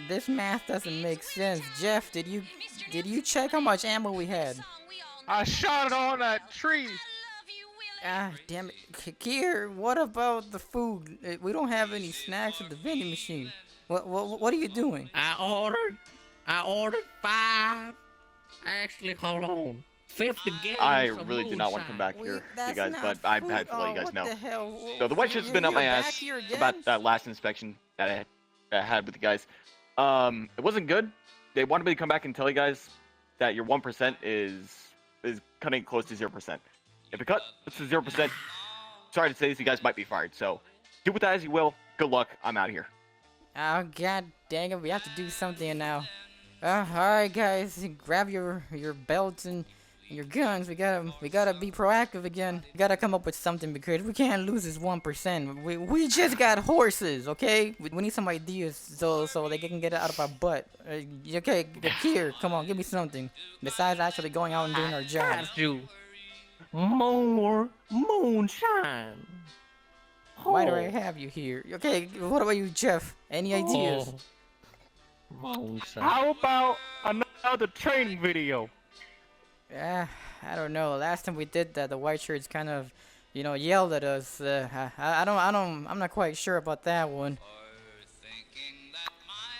This math doesn't make sense. Jeff, did you check how much ammo we had? I shot it on that tree. Ah, damn it. Kier, what about the food? We don't have any snacks at the vending machine. What are you doing? I ordered 5. Actually, hold on. 50 I gallons of really did not want to come moonshine. back here, you That's guys, not but I food. had to let you guys What know. the hell? So the white shit's been up my You're back ass here about again? that last inspection that I had with you guys. It wasn't good. They wanted me to come back and tell you guys that your 1% is cutting close to 0%. If it cuts to 0%, sorry to say this, you guys might be fired. So do with that as you will. Good luck. I'm out of here. Oh god dang it, we have to do something now. Alright guys, grab your belts and your guns. We gotta be proactive again. We gotta come up with something because we can't lose this 1%. We just got horses, okay? We need some ideas so they can get it out of our butt. Okay, here, come on, give me something. Besides actually going out and doing our job. Got you. More moonshine. Why do I have you here? Okay, what about you, Jeff? Any ideas? Moonshine. How about another training video? Yeah, I don't know. Last time we did that, the white shirts kind of, yelled at us. I'm not quite sure about that one.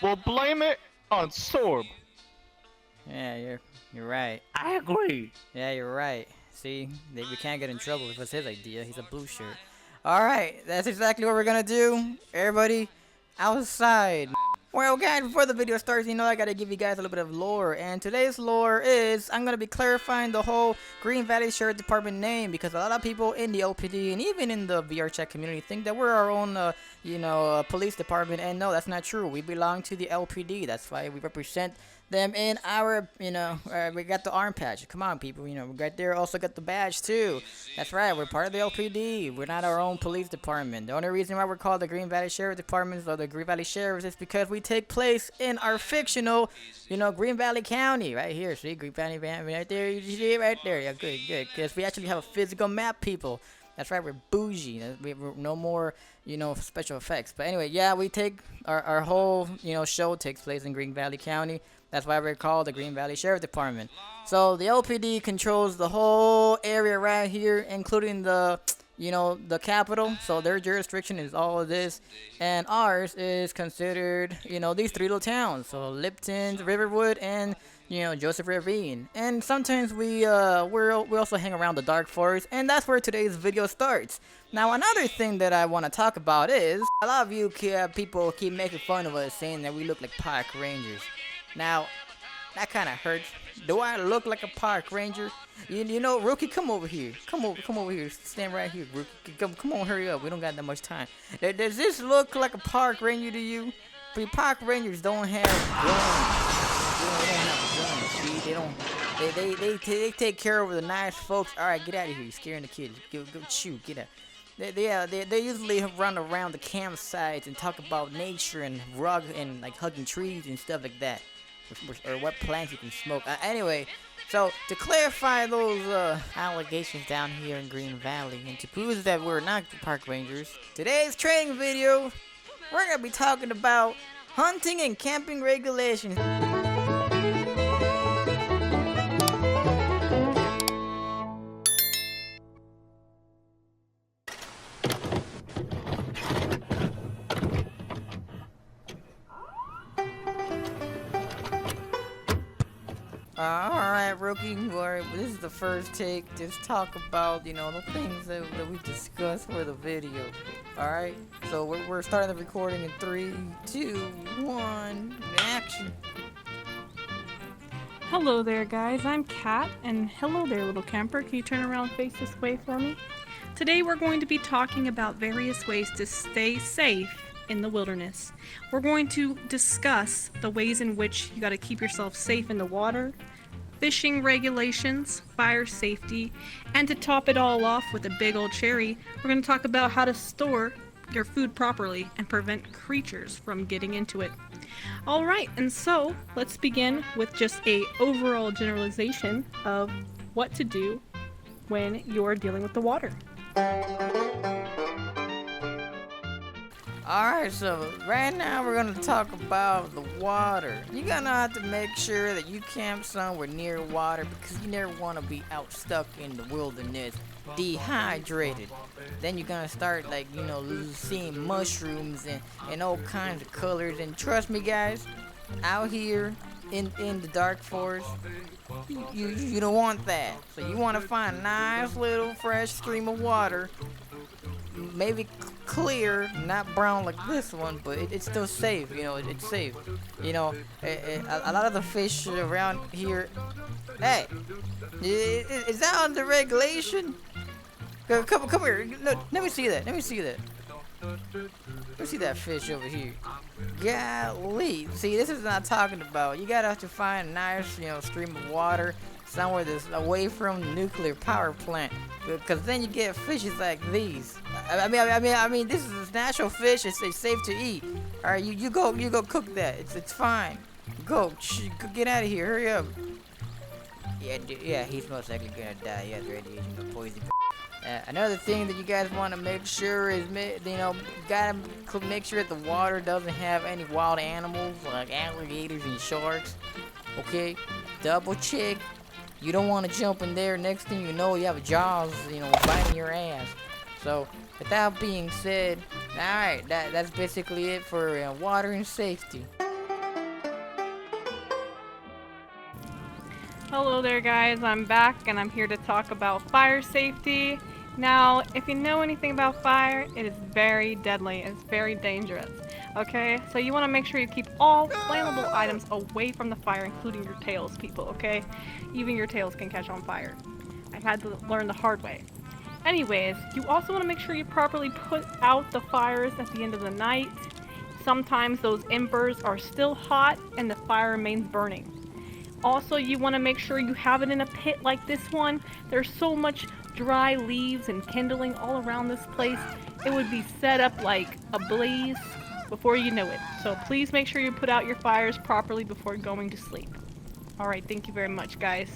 We'll blame it on Sorb. Yeah, you're right. I agree. Yeah, you're right. See, we can't get in trouble if it's his idea. He's a blue shirt. All right, that's exactly what we're gonna do. Everybody, outside. Well, guys, before the video starts, I gotta give you guys a little bit of lore. And today's lore is I'm gonna be clarifying the whole Green Valley Sheriff Department name because a lot of people in the LPD and even in the VRChat community think that we're our own, police department. And no, that's not true. We belong to the LPD. That's why we represent them in our, we got the arm patch. Come on, people, we got there. Also got the badge too. That's right. We're part of the LPD. We're not our own police department. The only reason why we're called the Green Valley Sheriff Department or the Green Valley Sheriffs is because we take place in our fictional, Green Valley County right here. See, Green Valley right there. You see it right there. Yeah, good. Because we actually have a physical map, people. That's right, we're bougie. We're no more, special effects. But anyway, yeah, we take our whole, show takes place in Green Valley County. That's why we're called the Green Valley Sheriff Department. So the LPD controls the whole area right here, including the, the capital. So their jurisdiction is all of this, and ours is considered, these 3 little towns. So Lipton, Riverwood, and Joseph Ravine. And sometimes we also hang around the dark forest, and that's where today's video starts. Now another thing that I want to talk about is a lot of you people keep making fun of us, saying that we look like park rangers. Now that kind of hurts. Do I look like a park ranger? Rookie, come over here. Come over here. Stand right here, Rookie. Come on, hurry up. We don't got that much time. Does this look like a park ranger to you? But park rangers don't have guns. They don't have guns. See, they take care of the nice folks. All right, get out of here. You're scaring the kids. Go shoot. Get out. They usually run around the campsites and talk about nature and like hugging trees and stuff like that, or what plants you can smoke. Anyway, so to clarify those allegations down here in Green Valley and to prove that we're not park rangers, today's training video, we're gonna be talking about hunting and camping regulations. Alright, Rookie. Alright, this is the first take. Just talk about, the things that we discussed for the video. Alright? So we're starting the recording in 3, 2, 1, action. Hello there, guys. I'm Kat, and hello there, little camper. Can you turn around and face this way for me? Today we're going to be talking about various ways to stay safe in the wilderness. We're going to discuss the ways in which you got to keep yourself safe in the water, fishing regulations, fire safety, and to top it all off with a big old cherry, we're going to talk about how to store your food properly and prevent creatures from getting into it. Alright, and so let's begin with just a overall generalization of what to do when you're dealing with the water. Alright, so right now we're gonna talk about the water. You're gonna have to make sure that you camp somewhere near water because you never wanna be out stuck in the wilderness, dehydrated. Then you're gonna start like, seeing mushrooms and all kinds of colors. And trust me guys, out here in the dark forest, you don't want that. So you wanna find a nice little fresh stream of water. Maybe clear, not brown like this one, but it's still safe. It's safe. A lot of the fish around here. Hey, is that under regulation? Come here. No, let me see that. Let me see that. Let me see that fish over here. Golly. See, this is what I'm talking about. You gotta have to find a nice, stream of water somewhere that's away from the nuclear power plant, because then you get fishes like these. I mean, this is natural fish. It's safe to eat. All right, you go cook that. It's fine. Go get out of here. Hurry up. Yeah, he's most likely gonna die. He has radiation or poison. Another thing that you guys want to make sure is, gotta make sure that the water doesn't have any wild animals like alligators and sharks. Okay, double check. You don't want to jump in there. Next thing you know, you have jaws, biting your ass. So, with that being said, alright, that's basically it for water and safety. Hello there guys, I'm back and I'm here to talk about fire safety. Now, if you know anything about fire, it is very deadly, it's very dangerous. Okay, so you want to make sure you keep all flammable items away from the fire, including your tails, people, okay? Even your tails can catch on fire. I had to learn the hard way. Anyways, you also want to make sure you properly put out the fires at the end of the night. Sometimes those embers are still hot and the fire remains burning. Also, you want to make sure you have it in a pit like this one. There's so much dry leaves and kindling all around this place. It would be set up like a blaze before you know it. So please make sure you put out your fires properly before going to sleep. Alright, thank you very much, guys.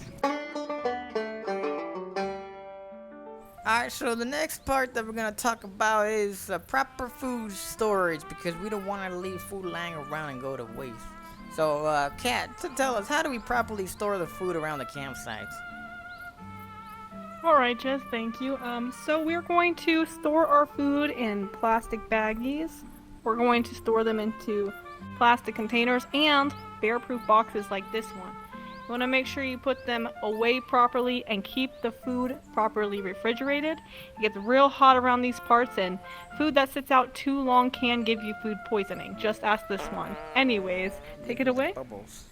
Alright, so the next part that we're going to talk about is proper food storage, because we don't want to leave food lying around and go to waste. So, Kat, tell us, how do we properly store the food around the campsites? Alright, Jess, thank you. So we're going to store our food in plastic baggies. We're going to store them into plastic containers and bear-proof boxes like this one. You want to make sure you put them away properly and keep the food properly refrigerated. It gets real hot around these parts, and food that sits out too long can give you food poisoning. Just ask this one. Anyways, take it away. Bubbles.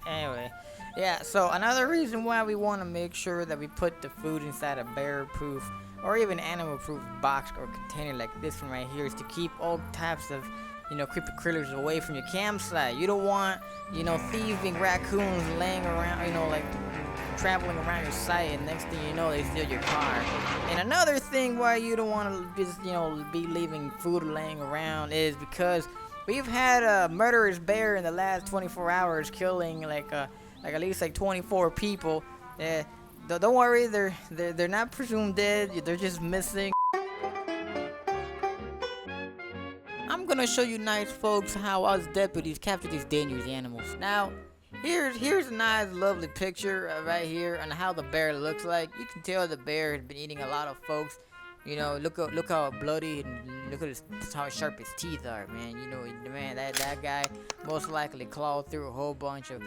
Anyway, yeah, so another reason why we want to make sure that we put the food inside a bear-proof or even animal-proof box or container like this one right here is to keep all types of creepy critters away from your campsite. You don't want, thieving raccoons laying around, like traveling around your site, and next thing you know, they steal your car. And another thing why you don't want to just, be leaving food laying around is because we've had a murderous bear in the last 24 hours killing like at least 24 people. Don't worry, they're not presumed dead. They're just missing. I'm gonna show you nice folks how us deputies capture these dangerous animals. Now, here's a nice lovely picture right here on how the bear looks like. You can tell the bear has been eating a lot of folks. Look how bloody and look at how sharp his teeth are, man. Man, that guy most likely clawed through a whole bunch of,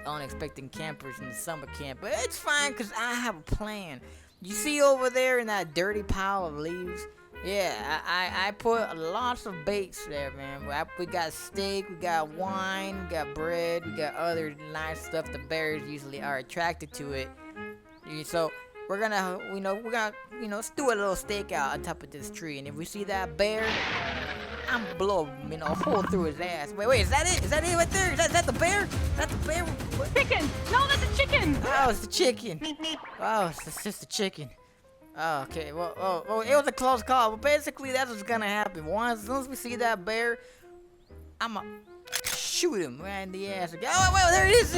unexpected campers in the summer camp. But it's fine, because I have a plan. You see over there in that dirty pile of leaves? Yeah, I put lots of baits there, man. We got steak, we got wine, we got bread, we got other nice stuff. The bears usually are attracted to it. So we're gonna, let's do a little stakeout on top of this tree. And if we see that bear, I'm gonna blow a hole through his ass. Wait, is that it? Is that it right there? Is that the bear? Is that the bear? Chicken! No, that's a chicken! Oh, it's the chicken. Oh, it's just the chicken. Oh, okay, well, it was a close call, but basically that's what's gonna happen. As soon as we see that bear, I'ma shoot him right in the ass. Oh, well, there it is.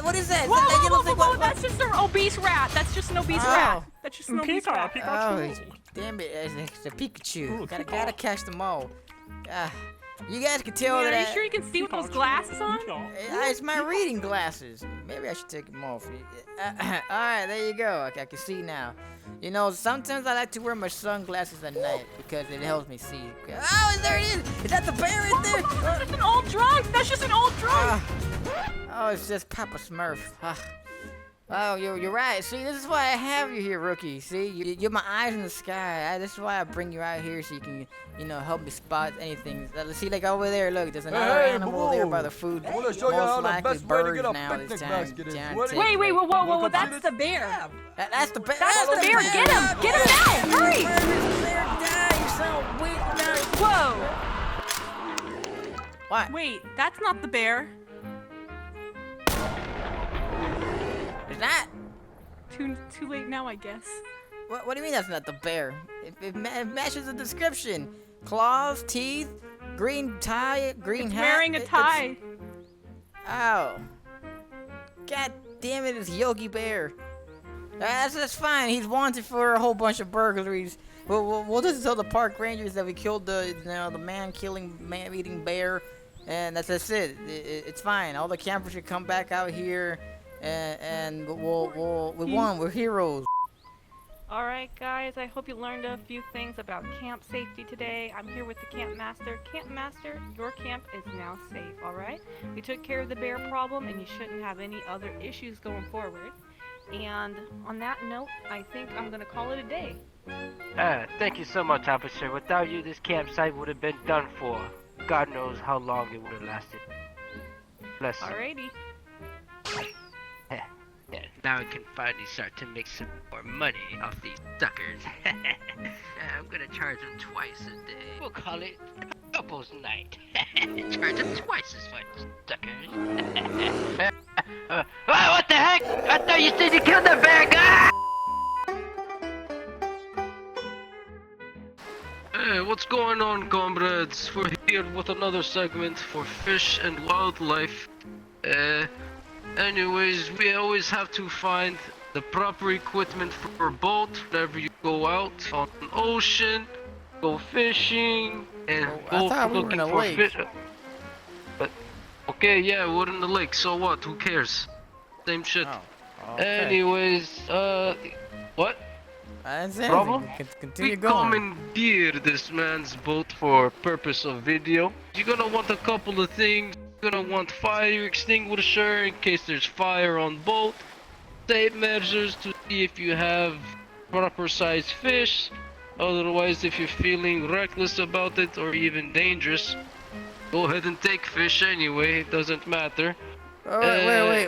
What is that? Whoa, that's just an obese rat. That's just an obese rat. That's just an obese rat. Oh, Damn it, it's a Pikachu. Gotta catch them all. You guys can tell Wait, that. are you sure you can see with those glasses on? It's my reading glasses. Maybe I should take them off. Alright, there you go. I can see now. You know, sometimes I like to wear my sunglasses at night because it helps me see. Oh, there it is! Is that the bear right there? That's just an old drug! That's just an old drug! Oh, it's just Papa Smurf. Oh, you're right. See, this is why I have you here, rookie. See, you're my eyes in the sky. This is why I bring you out here so you can, help me spot anything. See, like over there, look, there's another animal there by the food. I want to show you how the best way to get a picnic basket is. Wait, whoa, that's the bear! That's the bear! That's the bear! Get him! Get him now! Hurry! Whoa! What? Wait, that's not the bear. Is that? Too late now, I guess. What do you mean that's not the bear? It matches the description. Claws, teeth, green tie, green hat. Wearing a tie. Oh. God damn it, it's Yogi Bear. That's fine. He's wanted for a whole bunch of burglaries. We'll just tell the park rangers that we killed the man-killing, man-eating bear, and that's it. It's fine. All the campers should come back out here, and we won. We're heroes. Alright guys, I hope you learned a few things about camp safety today. I'm here with the camp master. Camp master, your camp is now safe, alright? We took care of the bear problem and you shouldn't have any other issues going forward. And on that note, I think I'm gonna call it a day. Thank you so much, officer. Without you, this campsite would have been done for. God knows how long it would have lasted. Bless you. Alrighty. Now I can finally start to make some more money off these suckers. I'm gonna charge them twice a day. We'll call it couples night. Charge them twice as much, suckers. What the heck? I thought you said you killed the bear guy! Hey, what's going on, comrades? We're here with another segment for fish and wildlife. Anyways, we always have to find the proper equipment for a boat whenever you go out on an ocean, go fishing, and go looking for fish. But okay, yeah, we're in the lake. So what? Who cares? Same shit. Oh, okay. Anyways, what? Problem? Continue We going. commandeer this man's boat for purpose of video. You're gonna want a couple of things. You're gonna want fire extinguisher in case there's fire on boat. Tape measures to see if you have proper size fish. Otherwise, if you're feeling reckless about it or even dangerous, go ahead and take fish anyway. It doesn't matter. Oh,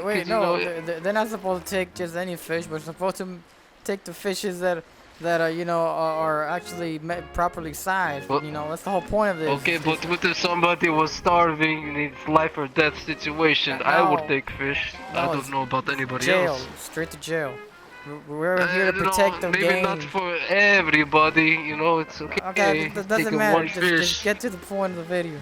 wait. No, you know, they're not supposed to take just any fish. We're supposed to take the fishes that are actually properly sized. Well, That's the whole point of this. Okay, but what if somebody was starving in its life or death situation? I would No. take fish. I don't know about anybody jail, else. straight to jail. We're here to protect the maybe game. not for everybody, it's okay. Okay, that doesn't Taking matter. one Just fish. get to the point of the video.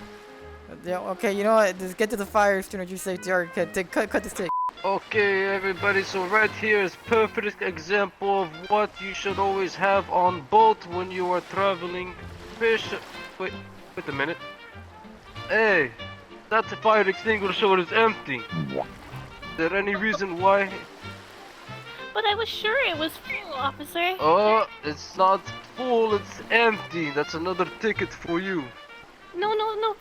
Yeah, okay, you know what? Just get to the fire extinguisher safety. Alright, cut the stick. Okay, everybody, so right here is perfect example of what you should always have on boat when you are traveling. Fish. Wait a minute. Hey, that fire extinguisher is empty. Is there any reason why? But I was sure it was full, officer. Oh, it's not full, it's empty. That's another ticket for you. No,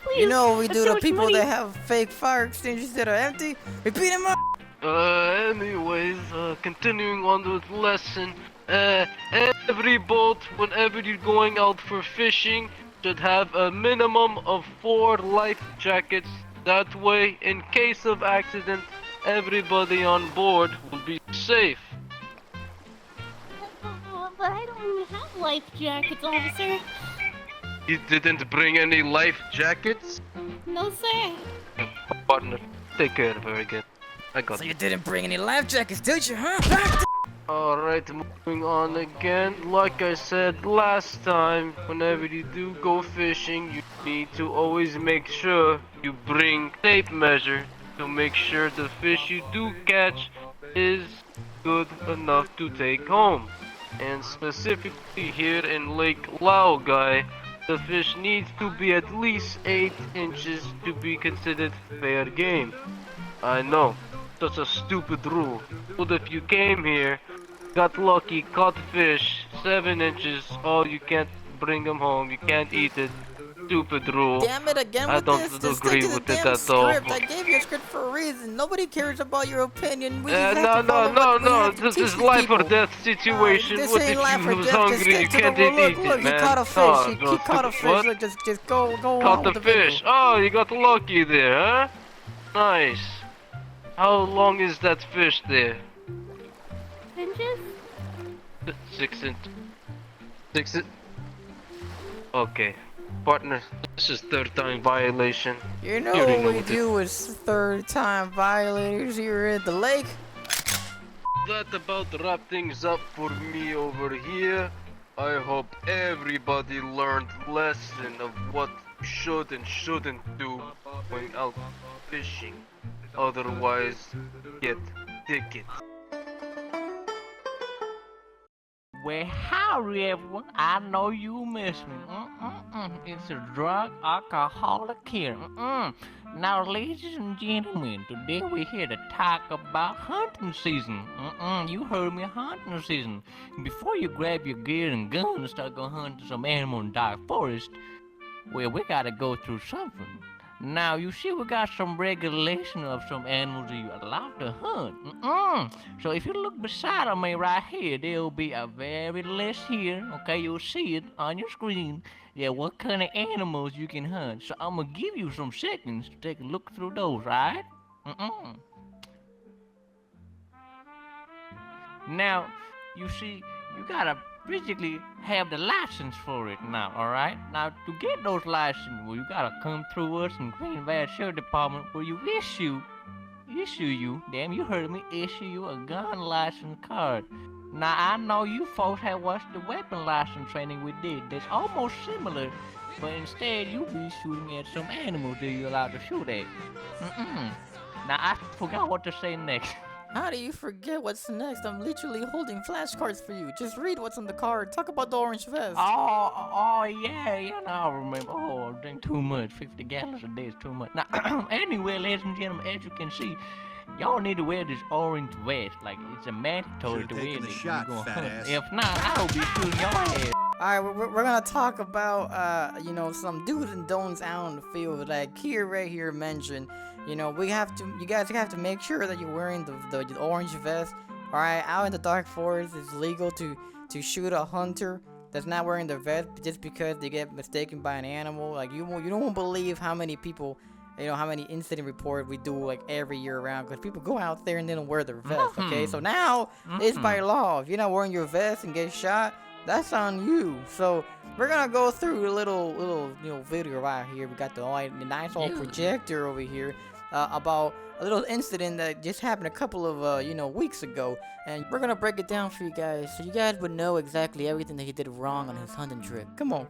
please. You know what we That's do so to much people money. that have fake fire extinguishers that are empty? We beat them up! Anyways, continuing on with the lesson, every boat, whenever you're going out for fishing, should have a minimum of 4 life jackets. That way, in case of accident, everybody on board will be safe. But I don't even have life jackets, officer. You didn't bring any life jackets? No, sir. Partner, take care of her again. I got So it. you didn't bring any life jackets, did you, huh? Alright, moving on again. Like I said last time, whenever you do go fishing, you need to always make sure you bring tape measure to make sure the fish you do catch is good enough to take home. And specifically here in Lake Laogai, the fish needs to be at least 8 inches to be considered fair game. I know, such a stupid rule. But if you came here, got lucky, caught fish, 7 inches, oh, you can't bring them home, you can't eat it. Stupid rule. Damn it again I with don't this. Just stick agree to the with it damn at all. script. I gave you a script for a reason. Nobody cares about your opinion. We just No, have to follow what we have to this teach is these life or people. death situation. This What ain't if life or you was death. Just hungry and you stick to the can't rule. eat Look, it, he man? caught a fish. Oh, He caught a fish. what? Look, just go Caught on the with the video. fish. Oh, you got lucky there, huh? Nice. How long is that fish there? Inches? 6 inch. 6 inch. Okay. Partner, this is third time violation. You know already what know we what do as third time violators here at the lake? That about wrap things up for me over here. I hope everybody learned lesson of what you should and shouldn't do going out fishing. Otherwise, get tickets. Well, howdy everyone. I know you miss me. It's a drug alcoholic here. Now, ladies and gentlemen, today we're here to talk about hunting season. You heard me, hunting season. Before you grab your gear and gun and start going hunting some animal in dark forest, well, we gotta go through something. Now, you see, we got some regulation of some animals that you're allowed to hunt. So if you look beside of me right here, there'll be a very list here. Okay, you'll see it on your screen. Yeah, what kind of animals you can hunt. So I'm gonna give you some seconds to take a look through those, right? Now, you see, you gotta basically have the license for it now, alright? Now, to get those licenses, well, you gotta come through us in Green Valley Sheriff Department where you issue you, damn, you heard me, issue you a gun license card. Now, I know you folks have watched the weapon license training we did. That's almost similar, but instead you be shooting at some animals that you're allowed to shoot at. Now, I forgot what to say next. How do you forget what's next? I'm literally holding flashcards for you. Just read what's on the card. Talk about the orange vest. Oh, yeah, I remember. Oh, I drink too much. 50 gallons a day is too much. Now, anyway, ladies and gentlemen, as you can see, y'all need to wear this orange vest. Like, it's a mandatory to wear this. Shot, fat ass. If not, I'll be shooting your ass. Alright, we're gonna talk about, some do's and don'ts out in the field. Like, right here mentioned, you guys have to make sure that you're wearing the orange vest. Alright, out in the dark forest, it's legal to shoot a hunter that's not wearing the vest just because they get mistaken by an animal. Like, you don't believe how many people, how many incident reports we do, like, every year around, because people go out there and they don't wear their vest, okay? So now, it's by law. If you're not wearing your vest and get shot, that's on you. So we're gonna go through a little video right here. We got the nice old projector over here about a little incident that just happened a couple of weeks ago, and we're gonna break it down for you guys so you guys would know exactly everything that he did wrong on his hunting trip. Come on,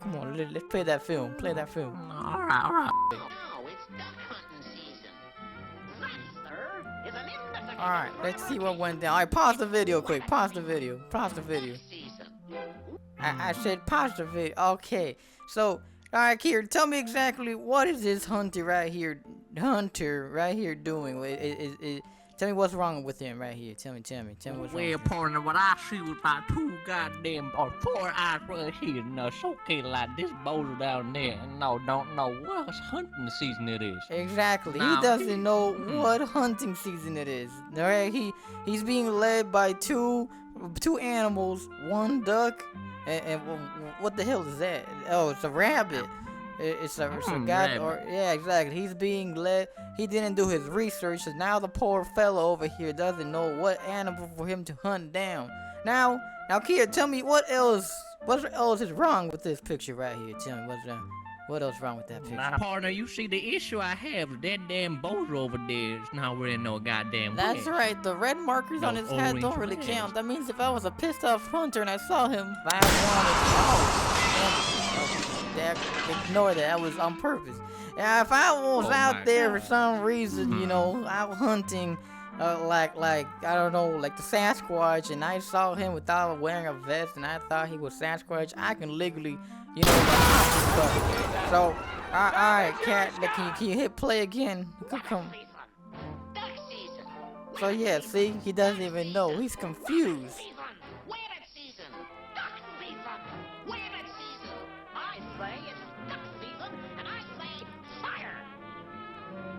let's play that film. Play that film. All right. All right, let's see what went down. All right, pause the video quick. Pause the video. I said pause the video. Okay, so all right, Kier, tell me exactly what is this hunter right here doing? Tell me what's wrong with him right here. Tell me what's wrong. Well, partner, what I see was about 4 eyes right here. No, it's okay, like this boulder down there. No, don't know what hunting season it is. Exactly. Now, he doesn't know what hunting season it is. All right, he's being led by two animals, one duck, and what the hell is that? Oh, it's a rabbit. It's a guy, yeah, exactly. He's being led. He didn't do his research, so now the poor fellow over here doesn't know what animal for him to hunt down. Now, Kia, tell me what else is wrong with this picture right here. Tell me what else wrong with that picture. Now, partner, you see the issue I have is that damn boulder over there is not wearing no goddamn That's vest. right. The red markers on his hat don't really count. That means if I was a pissed off hunter and I saw him, ignore that. That was on purpose. Yeah, if I was out there for some reason, out hunting, like I don't know, like the Sasquatch, and I saw him without wearing a vest, and I thought he was Sasquatch, I can legally, you know, like, so, all right, cat, like, can you hit play again? Come. So yeah, see, he doesn't even know. He's confused.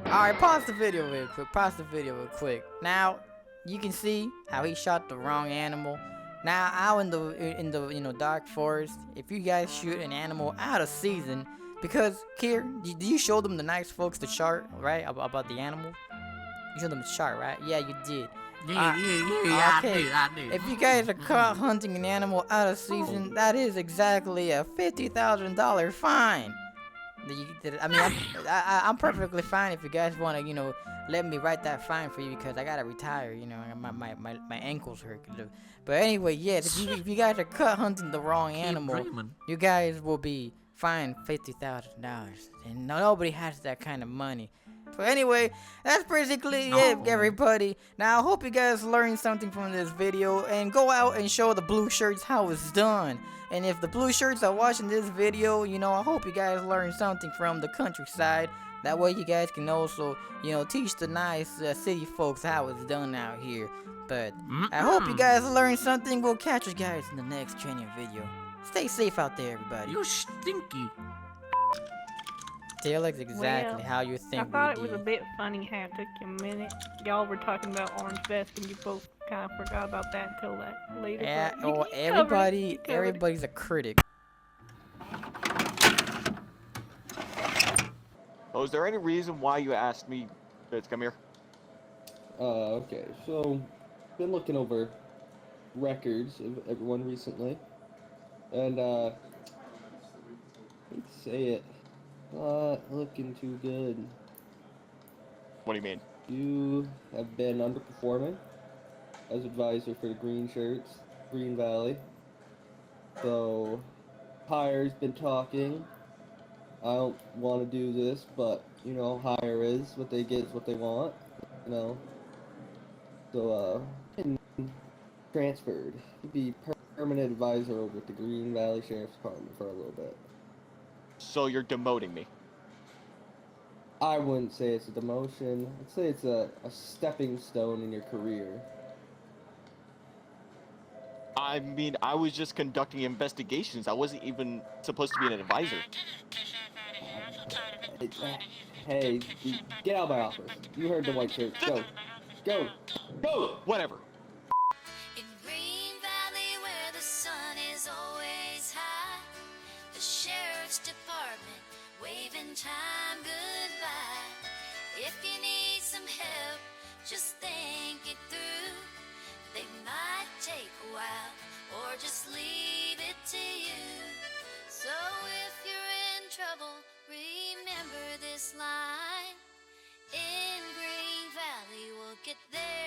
Alright, pause the video real quick. Pause the video real quick. Now, you can see how he shot the wrong animal. Now, out in the dark forest, if you guys shoot an animal out of season, because Kier, did you show them the nice folks the chart, right? About the animal? You showed them the chart, right? Yeah, you did. Yeah, okay. I did. If you guys are caught hunting an animal out of season, that is exactly a $50,000 fine. I mean, I'm perfectly fine if you guys want to, you know, let me write that fine for you because I gotta retire. You know, my ankles hurt. But anyway, yes, if you guys are caught hunting the wrong animal, you guys will be fined $50,000, and nobody has that kind of money. But anyway, that's basically it, everybody. Now, I hope you guys learned something from this video, and go out and show the blue shirts how it's done. And if the blue shirts are watching this video, you know, I hope you guys learned something from the countryside. That way you guys can also, you know, teach the nice city folks how it's done out here. But I hope you guys learned something. We'll catch you guys in the next training video. Stay safe out there, everybody. You stinky. Tell us exactly how you think I thought it was a bit funny how it took you a minute. Y'all were talking about orange vest and you both kind of forgot about that until that later. Yeah, you everybody's a critic. Oh, is there any reason why you asked me to come here? Okay, so been looking over records of everyone recently, and hate to say it, not looking too good. What do you mean? You have been underperforming as advisor for the Green Shirts, Green Valley. So, Hire's been talking. I don't want to do this, but, you know, Hire is. What they get is what they want, you know. So, getting transferred to be permanent advisor over at the Green Valley Sheriff's Department for a little bit. So you're demoting me? I wouldn't say it's a demotion. I'd say it's a stepping stone in your career. I mean, I was just conducting investigations. I wasn't even supposed to be an advisor. Hey, get out of my office. You heard the white shirt. Go. Go. Go! Whatever. In Green Valley where the sun is always high, the Sheriff's Department waving time goodbye. If you need some help, just think it through. They might take a while or just leave it to you. So if you're in trouble, remember this line. In Green Valley we'll get there